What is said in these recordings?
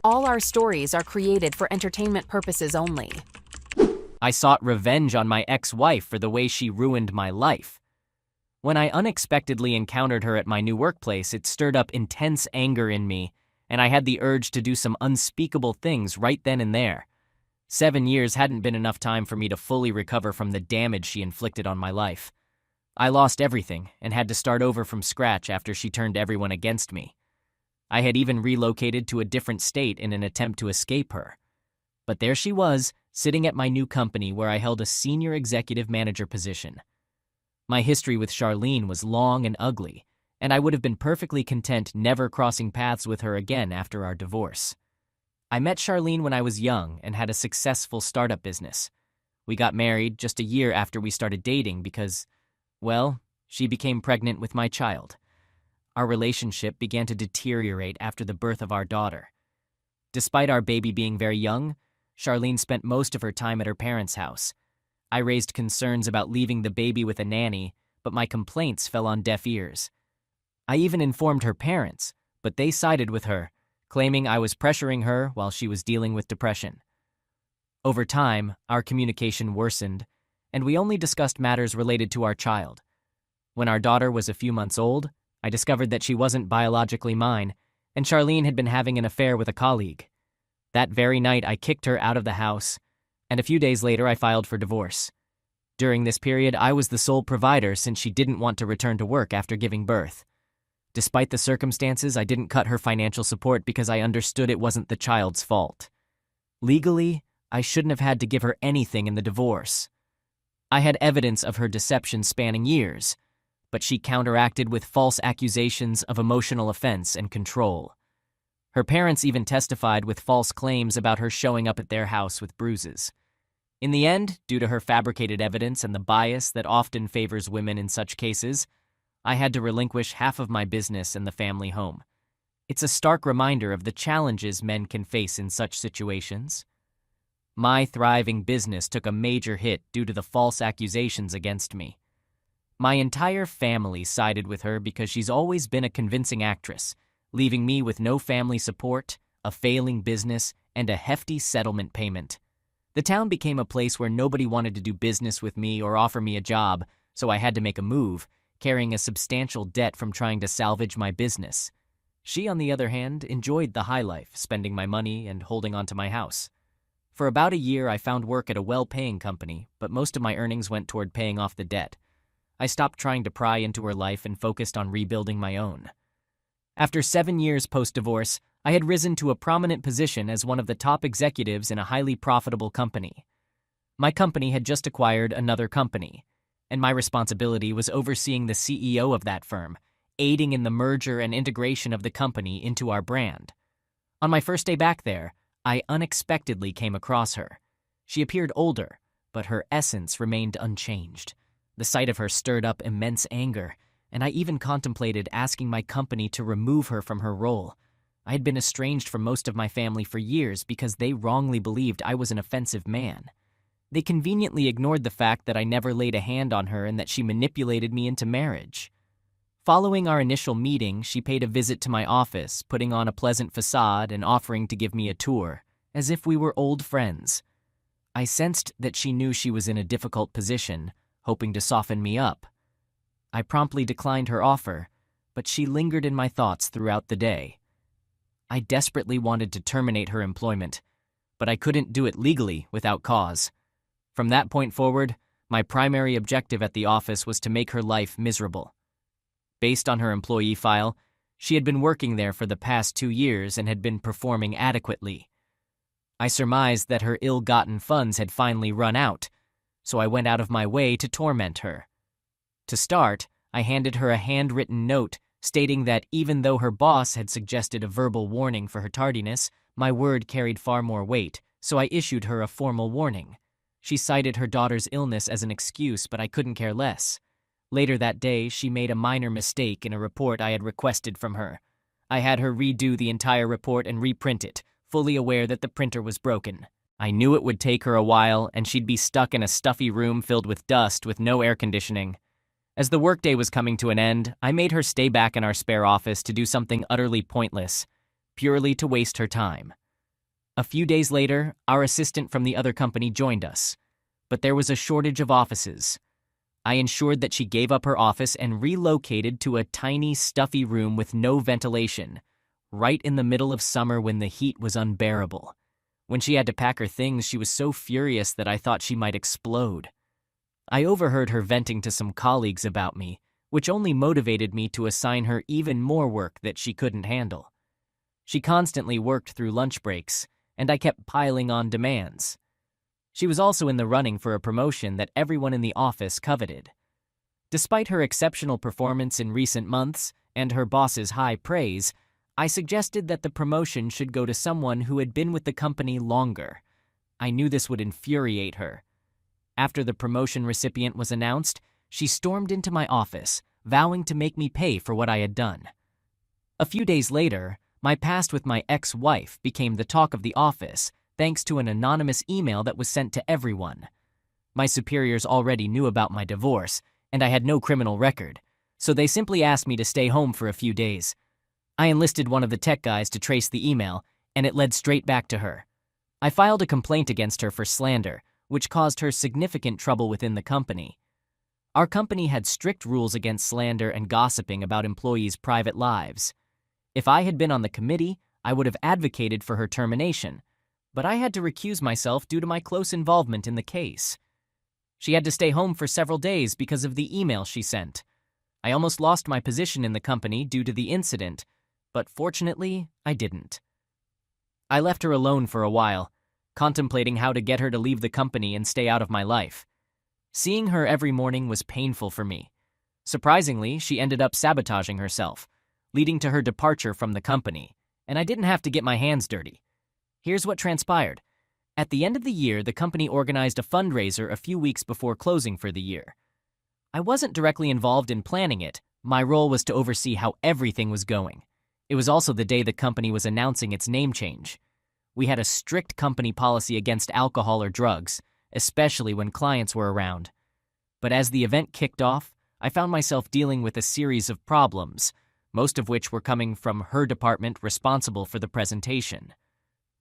All our stories are created for entertainment purposes only. I sought revenge on my ex-wife for the way she ruined my life. When I unexpectedly encountered her at my new workplace, it stirred up intense anger in me, and I had the urge to do some unspeakable things right then and there. 7 years hadn't been enough time for me to fully recover from the damage she inflicted on my life. I lost everything and had to start over from scratch after she turned everyone against me. I had even relocated to a different state in an attempt to escape her. But there she was, sitting at my new company where I held a senior executive manager position. My history with Charlene was long and ugly, and I would have been perfectly content never crossing paths with her again after our divorce. I met Charlene when I was young and had a successful startup business. We got married just a year after we started dating because, well, she became pregnant with my child. Our relationship began to deteriorate after the birth of our daughter. Despite our baby being very young, Charlene spent most of her time at her parents' house. I raised concerns about leaving the baby with a nanny, but my complaints fell on deaf ears. I even informed her parents, but they sided with her, claiming I was pressuring her while she was dealing with depression. Over time, our communication worsened, and we only discussed matters related to our child. When our daughter was a few months old, I discovered that she wasn't biologically mine, and Charlene had been having an affair with a colleague. That very night, I kicked her out of the house, and a few days later, I filed for divorce. During this period, I was the sole provider since she didn't want to return to work after giving birth. Despite the circumstances, I didn't cut her financial support because I understood it wasn't the child's fault. Legally, I shouldn't have had to give her anything in the divorce. I had evidence of her deception spanning years, but she counteracted with false accusations of emotional offense and control. Her parents even testified with false claims about her showing up at their house with bruises. In the end, due to her fabricated evidence and the bias that often favors women in such cases, I had to relinquish half of my business and the family home. It's a stark reminder of the challenges men can face in such situations. My thriving business took a major hit due to the false accusations against me. My entire family sided with her because she's always been a convincing actress, leaving me with no family support, a failing business, and a hefty settlement payment. The town became a place where nobody wanted to do business with me or offer me a job, so I had to make a move, carrying a substantial debt from trying to salvage my business. She, on the other hand, enjoyed the high life, spending my money and holding on to my house. For about a year, I found work at a well-paying company, but most of my earnings went toward paying off the debt. I stopped trying to pry into her life and focused on rebuilding my own. After 7 years post-divorce, I had risen to a prominent position as one of the top executives in a highly profitable company. My company had just acquired another company, and my responsibility was overseeing the CEO of that firm, aiding in the merger and integration of the company into our brand. On my first day back there, I unexpectedly came across her. She appeared older, but her essence remained unchanged. The sight of her stirred up immense anger, and I even contemplated asking my company to remove her from her role. I had been estranged from most of my family for years because they wrongly believed I was an offensive man. They conveniently ignored the fact that I never laid a hand on her and that she manipulated me into marriage. Following our initial meeting, she paid a visit to my office, putting on a pleasant facade and offering to give me a tour, as if we were old friends. I sensed that she knew she was in a difficult position, hoping to soften me up. I promptly declined her offer, but she lingered in my thoughts throughout the day. I desperately wanted to terminate her employment, but I couldn't do it legally without cause. From that point forward, my primary objective at the office was to make her life miserable. Based on her employee file, she had been working there for the past 2 years and had been performing adequately. I surmised that her ill-gotten funds had finally run out, so I went out of my way to torment her. To start, I handed her a handwritten note stating that even though her boss had suggested a verbal warning for her tardiness, my word carried far more weight, so I issued her a formal warning. She cited her daughter's illness as an excuse, but I couldn't care less. Later that day, she made a minor mistake in a report I had requested from her. I had her redo the entire report and reprint it, fully aware that the printer was broken. I knew it would take her a while, and she'd be stuck in a stuffy room filled with dust with no air conditioning. As the workday was coming to an end, I made her stay back in our spare office to do something utterly pointless, purely to waste her time. A few days later, our assistant from the other company joined us, but there was a shortage of offices. I ensured that she gave up her office and relocated to a tiny, stuffy room with no ventilation, right in the middle of summer when the heat was unbearable. When she had to pack her things, she was so furious that I thought she might explode. I overheard her venting to some colleagues about me, which only motivated me to assign her even more work that she couldn't handle. She constantly worked through lunch breaks, and I kept piling on demands. She was also in the running for a promotion that everyone in the office coveted. Despite her exceptional performance in recent months and her boss's high praise, I suggested that the promotion should go to someone who had been with the company longer. I knew this would infuriate her. After the promotion recipient was announced, she stormed into my office, vowing to make me pay for what I had done. A few days later, my past with my ex-wife became the talk of the office, thanks to an anonymous email that was sent to everyone. My superiors already knew about my divorce, and I had no criminal record, so they simply asked me to stay home for a few days. I enlisted one of the tech guys to trace the email, and it led straight back to her. I filed a complaint against her for slander, which caused her significant trouble within the company. Our company had strict rules against slander and gossiping about employees' private lives. If I had been on the committee, I would have advocated for her termination, but I had to recuse myself due to my close involvement in the case. She had to stay home for several days because of the email she sent. I almost lost my position in the company due to the incident, but fortunately, I didn't. I left her alone for a while, contemplating how to get her to leave the company and stay out of my life. Seeing her every morning was painful for me. Surprisingly, she ended up sabotaging herself, leading to her departure from the company, and I didn't have to get my hands dirty. Here's what transpired. At the end of the year, the company organized a fundraiser a few weeks before closing for the year. I wasn't directly involved in planning it. My role was to oversee how everything was going. It was also the day the company was announcing its name change. We had a strict company policy against alcohol or drugs, especially when clients were around. But as the event kicked off, I found myself dealing with a series of problems, most of which were coming from her department responsible for the presentation.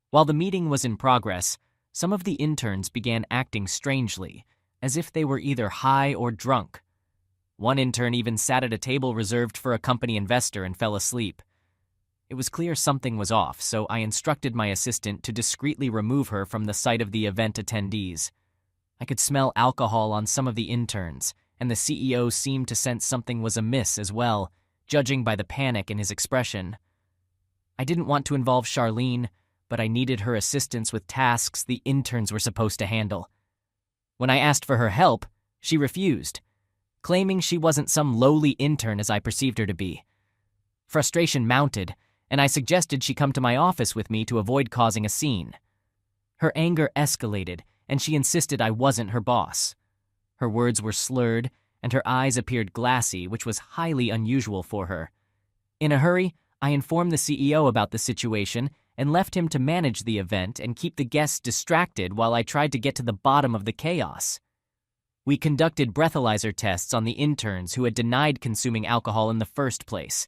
While the meeting was in progress, some of the interns began acting strangely, as if they were either high or drunk. One intern even sat at a table reserved for a company investor and fell asleep. It was clear something was off, so I instructed my assistant to discreetly remove her from the sight of the event attendees. I could smell alcohol on some of the interns, and the CEO seemed to sense something was amiss as well, judging by the panic in his expression. I didn't want to involve Charlene, but I needed her assistance with tasks the interns were supposed to handle. When I asked for her help, she refused, claiming she wasn't some lowly intern as I perceived her to be. Frustration mounted, and I suggested she come to my office with me to avoid causing a scene. Her anger escalated, and she insisted I wasn't her boss. Her words were slurred, and her eyes appeared glassy, which was highly unusual for her. In a hurry, I informed the CEO about the situation and left him to manage the event and keep the guests distracted while I tried to get to the bottom of the chaos. We conducted breathalyzer tests on the interns who had denied consuming alcohol in the first place.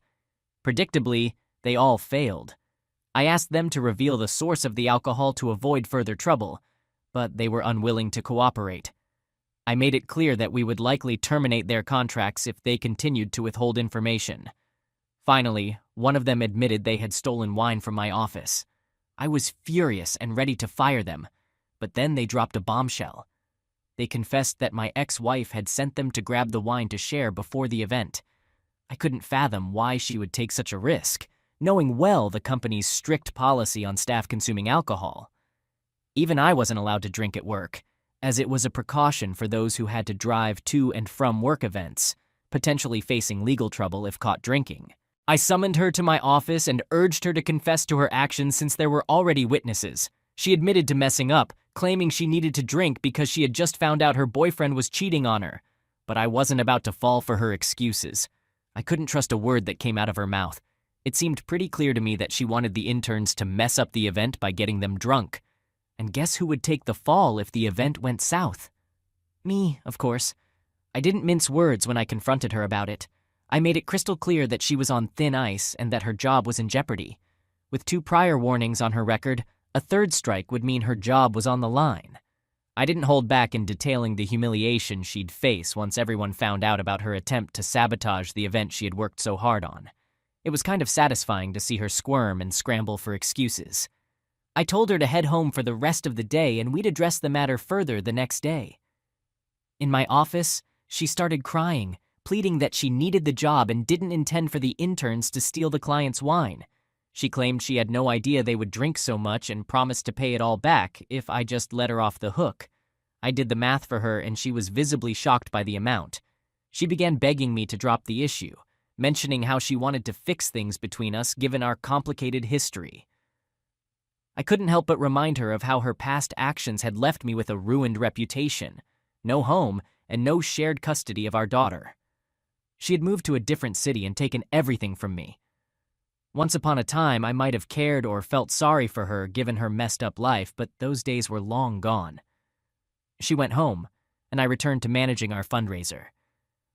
Predictably, they all failed. I asked them to reveal the source of the alcohol to avoid further trouble, but they were unwilling to cooperate. I made it clear that we would likely terminate their contracts if they continued to withhold information. Finally, one of them admitted they had stolen wine from my office. I was furious and ready to fire them, but then they dropped a bombshell. They confessed that my ex-wife had sent them to grab the wine to share before the event. I couldn't fathom why she would take such a risk, knowing well the company's strict policy on staff consuming alcohol. Even I wasn't allowed to drink at work, as it was a precaution for those who had to drive to and from work events, potentially facing legal trouble if caught drinking. I summoned her to my office and urged her to confess to her actions since there were already witnesses. She admitted to messing up, claiming she needed to drink because she had just found out her boyfriend was cheating on her. But I wasn't about to fall for her excuses. I couldn't trust a word that came out of her mouth. It seemed pretty clear to me that she wanted the interns to mess up the event by getting them drunk. And guess who would take the fall if the event went south? Me, of course. I didn't mince words when I confronted her about it. I made it crystal clear that she was on thin ice and that her job was in jeopardy. With 2 prior warnings on her record, A third strike would mean her job was on the line. I didn't hold back in detailing the humiliation she'd face once everyone found out about her attempt to sabotage the event she had worked so hard on. It was kind of satisfying to see her squirm and scramble for excuses. I told her to head home for the rest of the day and we'd address the matter further the next day. In my office, she started crying, pleading that she needed the job and didn't intend for the interns to steal the client's wine. She claimed she had no idea they would drink so much and promised to pay it all back if I just let her off the hook. I did the math for her and she was visibly shocked by the amount. She began begging me to drop the issue, mentioning how she wanted to fix things between us given our complicated history. I couldn't help but remind her of how her past actions had left me with a ruined reputation, no home, and no shared custody of our daughter. She had moved to a different city and taken everything from me. Once upon a time, I might have cared or felt sorry for her given her messed up life, but those days were long gone. She went home, and I returned to managing our fundraiser.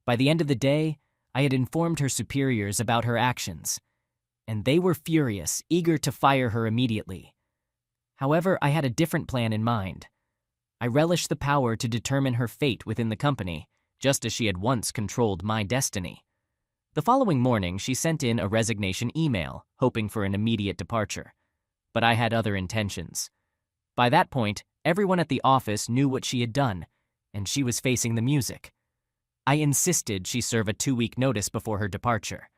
By the end of the day, I had informed her superiors about her actions, and they were furious, eager to fire her immediately. However, I had a different plan in mind. I relished the power to determine her fate within the company, just as she had once controlled my destiny. The following morning, she sent in a resignation email, hoping for an immediate departure. But I had other intentions. By that point, everyone at the office knew what she had done, and she was facing the music. I insisted she serve a 2-week notice before her departure.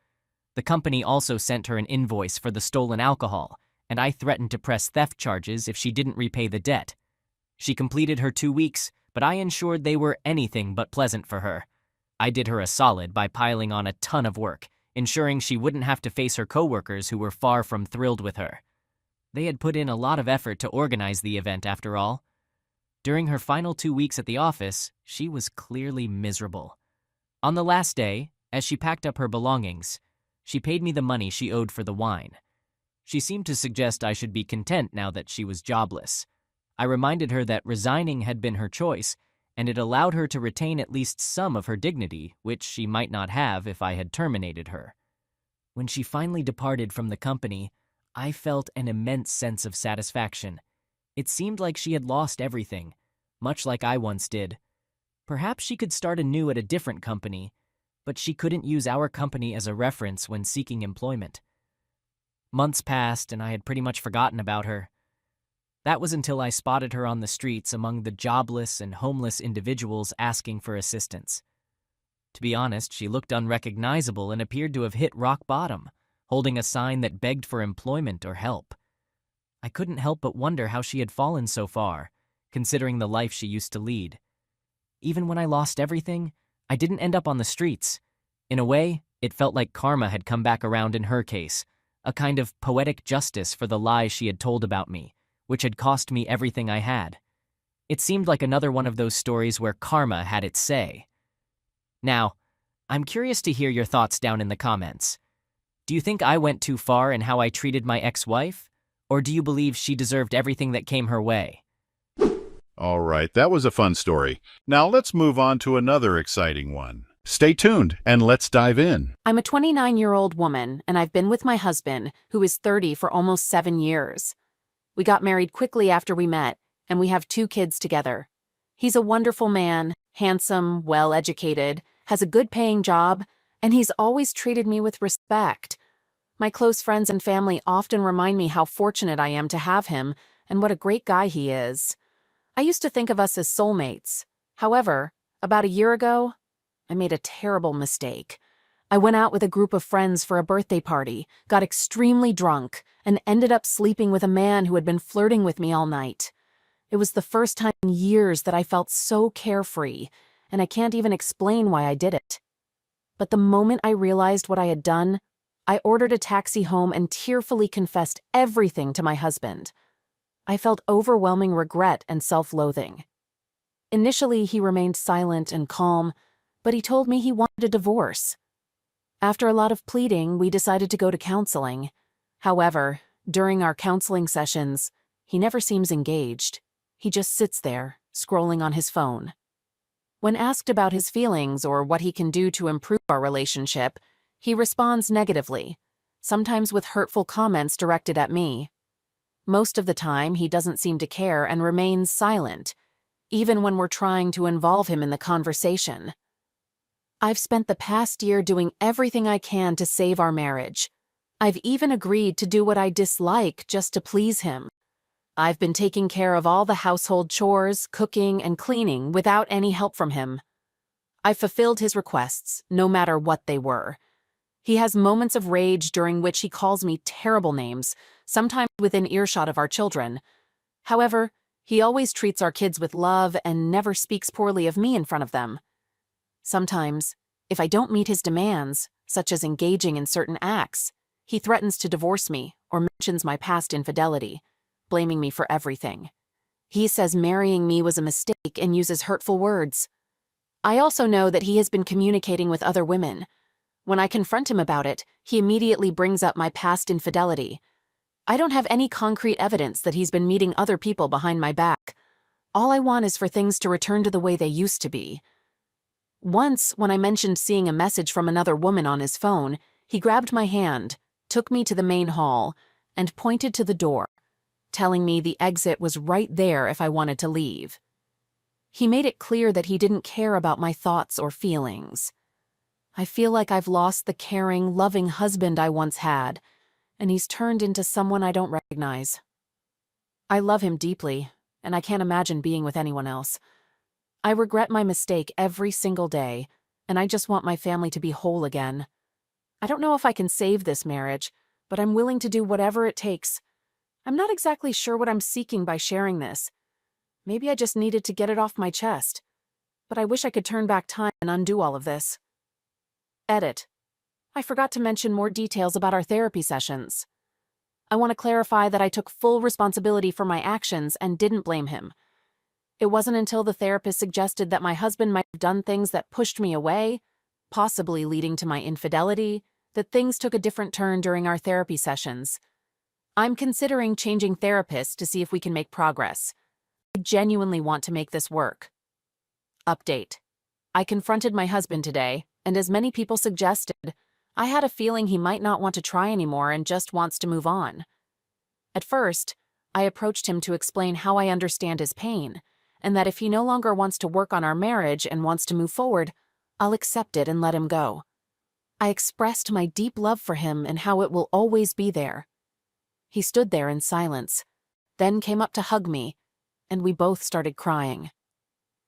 The company also sent her an invoice for the stolen alcohol, and I threatened to press theft charges if she didn't repay the debt. She completed her 2 weeks, but I ensured they were anything but pleasant for her. I did her a solid by piling on a ton of work, ensuring she wouldn't have to face her coworkers who were far from thrilled with her. They had put in a lot of effort to organize the event after all. During her final 2 weeks at the office, she was clearly miserable. On the last day, as she packed up her belongings, she paid me the money she owed for the wine. She seemed to suggest I should be content now that she was jobless. I reminded her that resigning had been her choice, and it allowed her to retain at least some of her dignity, which she might not have if I had terminated her. When she finally departed from the company, I felt an immense sense of satisfaction. It seemed like she had lost everything, much like I once did. Perhaps she could start anew at a different company, but she couldn't use our company as a reference when seeking employment. Months passed, and I had pretty much forgotten about her. That was until I spotted her on the streets among the jobless and homeless individuals asking for assistance. To be honest, she looked unrecognizable and appeared to have hit rock bottom, holding a sign that begged for employment or help. I couldn't help but wonder how she had fallen so far, considering the life she used to lead. Even when I lost everything, I didn't end up on the streets. In a way, it felt like karma had come back around in her case, a kind of poetic justice for the lies she had told about me, which had cost me everything I had. It seemed like another one of those stories where karma had its say. Now, I'm curious to hear your thoughts down in the comments. Do you think I went too far in how I treated my ex-wife? Or do you believe she deserved everything that came her way? All right, that was a fun story. Now let's move on to another exciting one. Stay tuned and let's dive in. I'm a 29-year-old woman, and I've been with my husband, who is 30, for almost 7 years. We got married quickly after we met, and we have 2 kids together. He's a wonderful man, handsome, well-educated, has a good-paying job, and he's always treated me with respect. My close friends and family often remind me how fortunate I am to have him and what a great guy he is. I used to think of us as soulmates. However, about a year ago, I made a terrible mistake. I went out with a group of friends for a birthday party, got extremely drunk, and ended up sleeping with a man who had been flirting with me all night. It was the first time in years that I felt so carefree, and I can't even explain why I did it. But the moment I realized what I had done, I ordered a taxi home and tearfully confessed everything to my husband. I felt overwhelming regret and self-loathing. Initially, he remained silent and calm, but he told me he wanted a divorce. After a lot of pleading, we decided to go to counseling. However, during our counseling sessions, he never seems engaged. He just sits there, scrolling on his phone. When asked about his feelings or what he can do to improve our relationship, he responds negatively, sometimes with hurtful comments directed at me. Most of the time, he doesn't seem to care and remains silent, even when we're trying to involve him in the conversation. I've spent the past year doing everything I can to save our marriage. I've even agreed to do what I dislike just to please him. I've been taking care of all the household chores, cooking, and cleaning without any help from him. I've fulfilled his requests, no matter what they were. He has moments of rage during which he calls me terrible names, sometimes within earshot of our children. However, he always treats our kids with love and never speaks poorly of me in front of them. Sometimes, if I don't meet his demands, such as engaging in certain acts, he threatens to divorce me or mentions my past infidelity, blaming me for everything. He says marrying me was a mistake and uses hurtful words. I also know that he has been communicating with other women. When I confront him about it, he immediately brings up my past infidelity. I don't have any concrete evidence that he's been meeting other people behind my back. All I want is for things to return to the way they used to be. Once, when I mentioned seeing a message from another woman on his phone, he grabbed my hand, took me to the main hall, and pointed to the door, telling me the exit was right there if I wanted to leave. He made it clear that he didn't care about my thoughts or feelings. I feel like I've lost the caring, loving husband I once had, and he's turned into someone I don't recognize. I love him deeply, and I can't imagine being with anyone else. I regret my mistake every single day, and I just want my family to be whole again. I don't know if I can save this marriage, but I'm willing to do whatever it takes. I'm not exactly sure what I'm seeking by sharing this. Maybe I just needed to get it off my chest. But I wish I could turn back time and undo all of this. Edit. I forgot to mention more details about our therapy sessions. I want to clarify that I took full responsibility for my actions and didn't blame him. It wasn't until the therapist suggested that my husband might have done things that pushed me away, possibly leading to my infidelity, that things took a different turn during our therapy sessions. I'm considering changing therapists to see if we can make progress. I genuinely want to make this work. Update. I confronted my husband today, and as many people suggested, I had a feeling he might not want to try anymore and just wants to move on. At first, I approached him to explain how I understand his pain, and that if he no longer wants to work on our marriage and wants to move forward, I'll accept it and let him go. I expressed my deep love for him and how it will always be there. He stood there in silence, then came up to hug me, and we both started crying.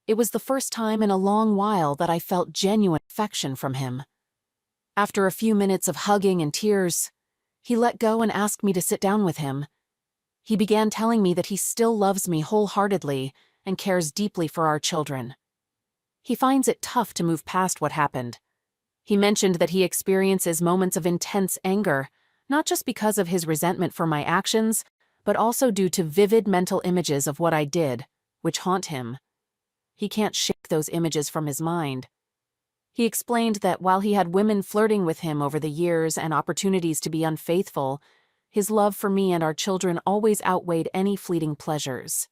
It was the first time in a long while that I felt genuine affection from him. After a few minutes of hugging and tears, he let go and asked me to sit down with him. He began telling me that he still loves me wholeheartedly and cares deeply for our children. He finds it tough to move past what happened. He mentioned that he experiences moments of intense anger, not just because of his resentment for my actions, but also due to vivid mental images of what I did, which haunt him. He can't shake those images from his mind. He explained that while he had women flirting with him over the years and opportunities to be unfaithful, his love for me and our children always outweighed any fleeting pleasures.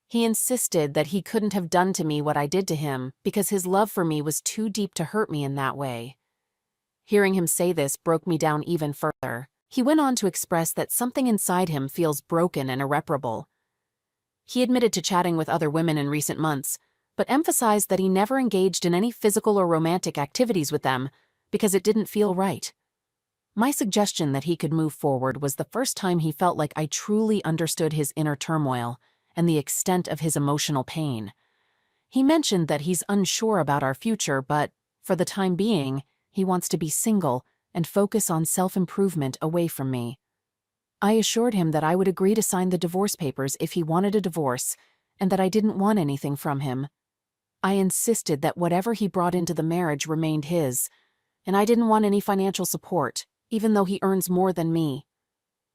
He insisted that he couldn't have done to me what I did to him because his love for me was too deep to hurt me in that way. Hearing him say this broke me down even further. He went on to express that something inside him feels broken and irreparable. He admitted to chatting with other women in recent months, but emphasized that he never engaged in any physical or romantic activities with them because it didn't feel right. My suggestion that he could move forward was the first time he felt like I truly understood his inner turmoil and the extent of his emotional pain. He mentioned that he's unsure about our future, but, for the time being, he wants to be single and focus on self-improvement away from me. I assured him that I would agree to sign the divorce papers if he wanted a divorce, and that I didn't want anything from him. I insisted that whatever he brought into the marriage remained his, and I didn't want any financial support, even though he earns more than me.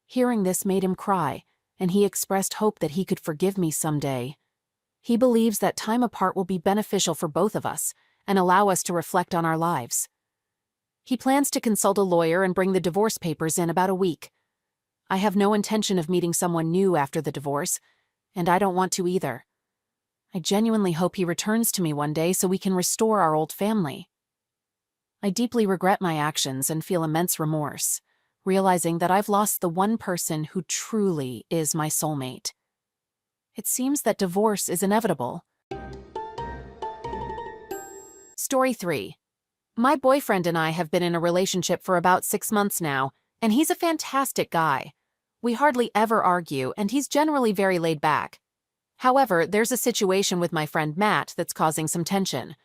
Hearing this made him cry, and he expressed hope that he could forgive me someday. He believes that time apart will be beneficial for both of us and allow us to reflect on our lives. He plans to consult a lawyer and bring the divorce papers in about a week. I have no intention of meeting someone new after the divorce, and I don't want to either. I genuinely hope he returns to me one day so we can restore our old family. I deeply regret my actions and feel immense remorse. realizing that I've lost the one person who truly is my soulmate. It seems that divorce is inevitable. Story 3. My boyfriend and I have been in a relationship for about 6 months now, and he's a fantastic guy. We hardly ever argue, and he's generally very laid back. However, there's a situation with my friend Matt that's causing some tension.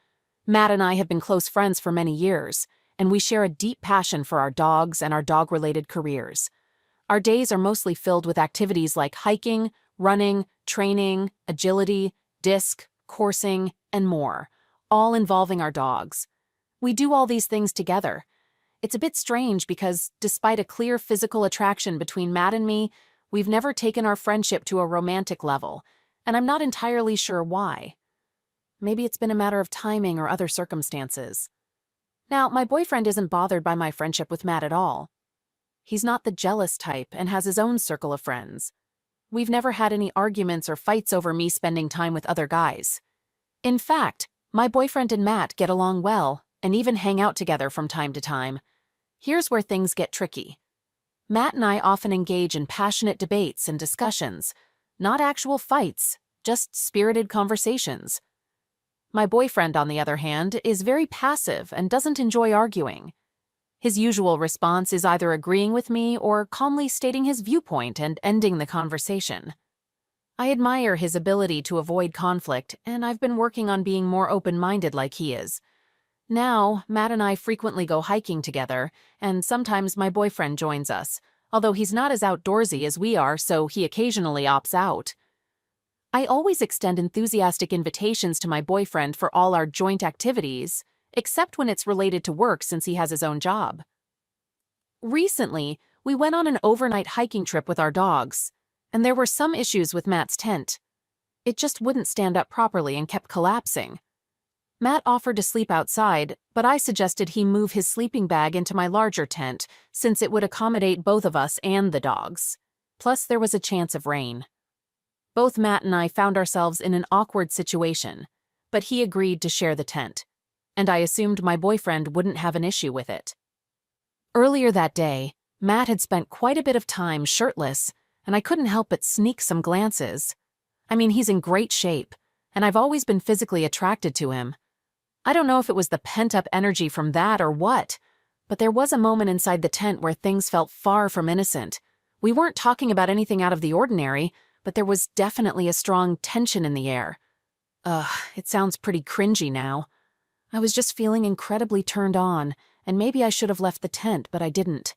Matt and I have been close friends for many years, and we share a deep passion for our dogs and our dog-related careers. Our days are mostly filled with activities like hiking, running, training, agility, disc, coursing, and more, all involving our dogs. We do all these things together. It's a bit strange because, despite a clear physical attraction between Matt and me, we've never taken our friendship to a romantic level, and I'm not entirely sure why. Maybe it's been a matter of timing or other circumstances. Now, my boyfriend isn't bothered by my friendship with Matt at all. He's not the jealous type and has his own circle of friends. We've never had any arguments or fights over me spending time with other guys. In fact, my boyfriend and Matt get along well and even hang out together from time to time. Here's where things get tricky. Matt and I often engage in passionate debates and discussions, not actual fights, just spirited conversations. My boyfriend, on the other hand, is very passive and doesn't enjoy arguing. His usual response is either agreeing with me or calmly stating his viewpoint and ending the conversation. I admire his ability to avoid conflict, and I've been working on being more open-minded like he is. Now, Matt and I frequently go hiking together, and sometimes my boyfriend joins us, although he's not as outdoorsy as we are, so he occasionally opts out. I always extend enthusiastic invitations to my boyfriend for all our joint activities, except when it's related to work since he has his own job. Recently, we went on an overnight hiking trip with our dogs, and there were some issues with Matt's tent. It just wouldn't stand up properly and kept collapsing. Matt offered to sleep outside, but I suggested he move his sleeping bag into my larger tent since it would accommodate both of us and the dogs. Plus, there was a chance of rain. Both Matt and I found ourselves in an awkward situation, but he agreed to share the tent, and I assumed my boyfriend wouldn't have an issue with it. Earlier that day, Matt had spent quite a bit of time shirtless, and I couldn't help but sneak some glances. I mean, he's in great shape, and I've always been physically attracted to him. I don't know if it was the pent-up energy from that or what, but there was a moment inside the tent where things felt far from innocent. We weren't talking about anything out of the ordinary, but there was definitely a strong tension in the air. It sounds pretty cringy now. I was just feeling incredibly turned on, and maybe I should have left the tent, but I didn't.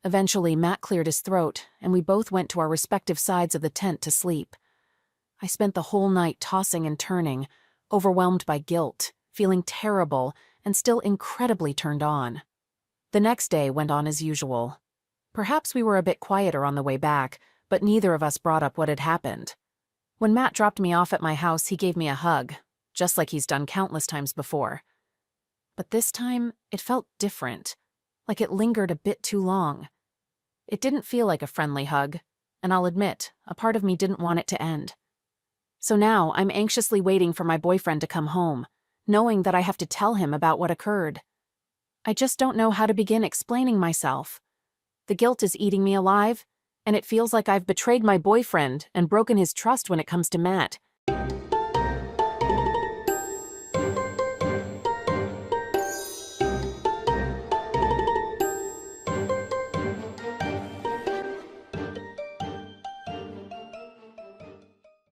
Eventually, Matt cleared his throat, and we both went to our respective sides of the tent to sleep. I spent the whole night tossing and turning, overwhelmed by guilt, feeling terrible, and still incredibly turned on. The next day went on as usual. Perhaps we were a bit quieter on the way back, but neither of us brought up what had happened. When Matt dropped me off at my house, he gave me a hug, just like he's done countless times before. But this time, it felt different, like it lingered a bit too long. It didn't feel like a friendly hug, and I'll admit, a part of me didn't want it to end. So now, I'm anxiously waiting for my boyfriend to come home, knowing that I have to tell him about what occurred. I just don't know how to begin explaining myself. The guilt is eating me alive, and it feels like I've betrayed my boyfriend and broken his trust when it comes to Matt.